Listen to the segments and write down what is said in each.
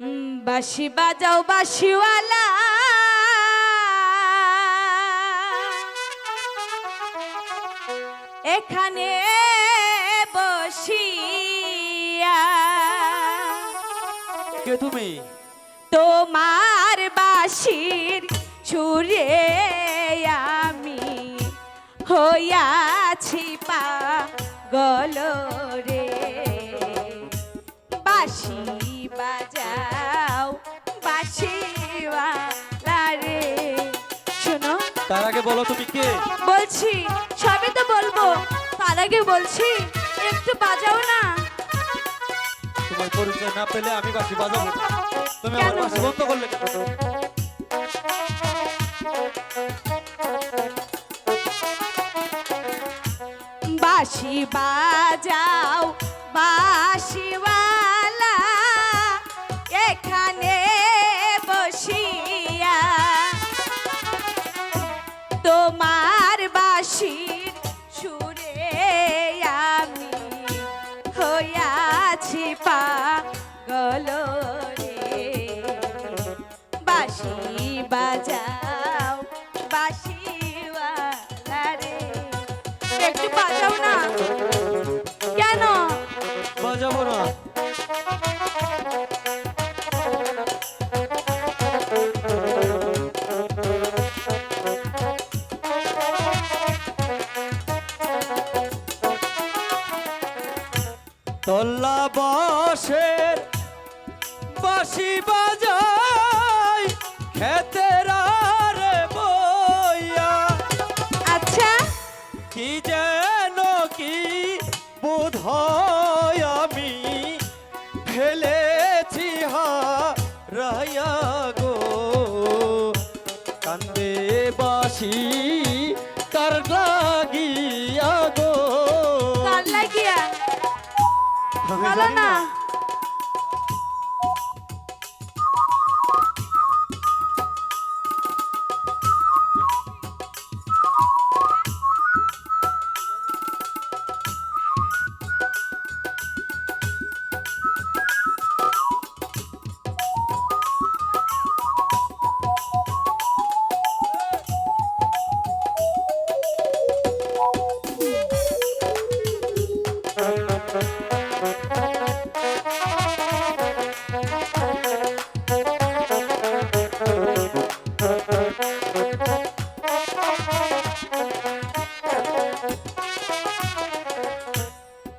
বাঁশি বাজাও বাঁশিওয়ালা, এখানে বসিয়া। কে তুমি? তোমার বাঁশির সুরে আমি হইয়াছি পাগল রে। বাঁশি বাজাও বাঁশিওয়ালা রে। শোনো, তার আগে বলো তুমি কে? বলছি সবই তো বলবো, তার আগে বলছি একটু বাজাও না। তোমার পরিচয় না পেলে আমি বাঁশি বাজাবো না। তুমি আমার বাঁশি বন্ধ করলে কেন? বাঁশি বাজাও বাঁশিওয়ালা, এখানে বসিয়া। তোমার বাঁশির সুরে আমি হইয়াছি পাগল রে। বাঁশি বাজাও বাঁশিওয়ালা রে। একটু বাজাও না। কেন বাজাবো না। তল্লা বাঁশের বাঁশি বাজাই খেতের রে বইয়া। আচ্ছা, কি যেন কি বোধ হয় আমি ফেলেছি হারাইয়া গো। কান্দে বাঁশি কার লাগিয়া গো। কার লাগিয়া আমি বলো জানি না। না।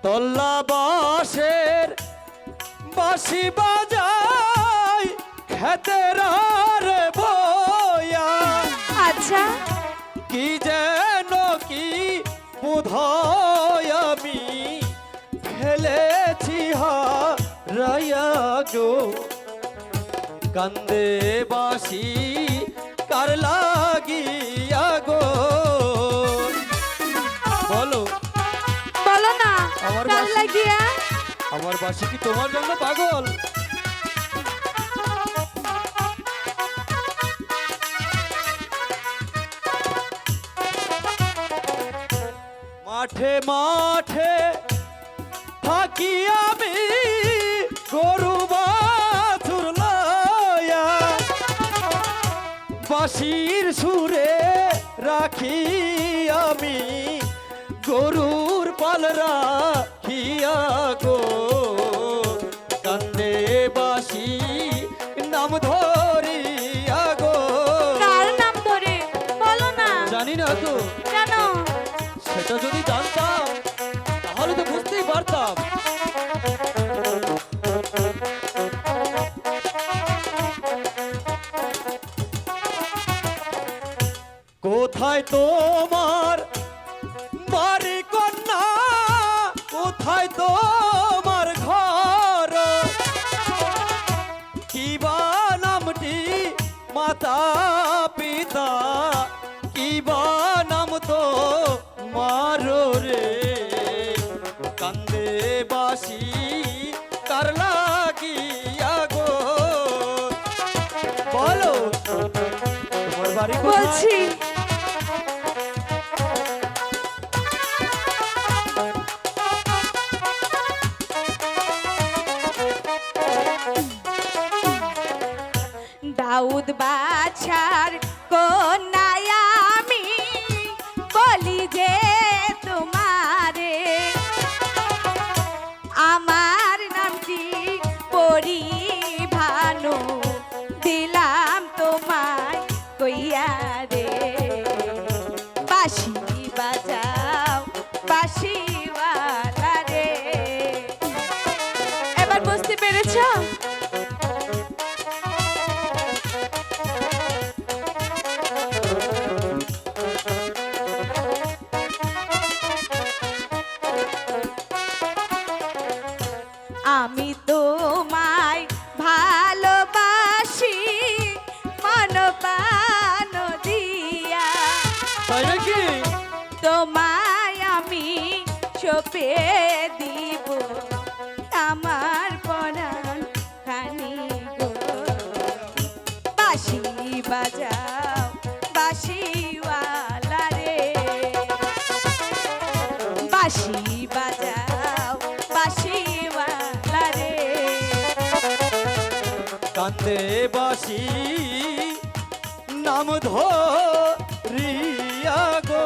তল্লা বাঁশের বাঁশি বাজাই খেতের রে বইয়া। আচ্ছা, কি যেন কি বোধহয় আমি ফেলেছি হারাইয়া গো। কান্দে বাঁশি কার লাগিয়া গো। বলো বলো না আমার কার বাঁশি- লাগিয়া। আমার বাঁশি কি তোমার জন্য পাগল? মাঠে মাঠে থাকি আমি গরু বাছুর লয়া। বাঁশির সুরে রাখি আমি গরুর পাল রাখিয়া গো। কান্দে বাঁশি নাম ধরিয়া গো। কার নাম ধরে বলো না। জানি না তো, কেন সেটা যদি জানতাম তাহলে তো বুঝতেই পারতাম। কোথায় তোমার বাড়ি কন্যা, কোথায় তোমার ঘর? কি বা নামটি মাতা পিতা, কি বা নাম তো মারো রে। কান্দে বাঁশি কার লাগিয়া গো। বলো তোমার বাড়ি কোথায়? বলছি দাউদ বাছার কন্যায় আমি বলি যে তোমারে আমার নামটি পরিভানু দিলাম তোমায় কইয়া রে বাঁশি বাজাও বাঁশিওয়ালা রে। এবার বুঝতে পেরেছো? আমি তোমায় ভালোবাসি মন প্রাণ দিয়া তাই নাকি? তোমায় আমি সপে দিব আমার পরাণ খানি গো বাঁশি বাজাও বাঁশিওয়ালা রে বাঁশি বাজাও বাঁশিওয়ালা রে। কান্দে বাসি নাম ধরিয়া গো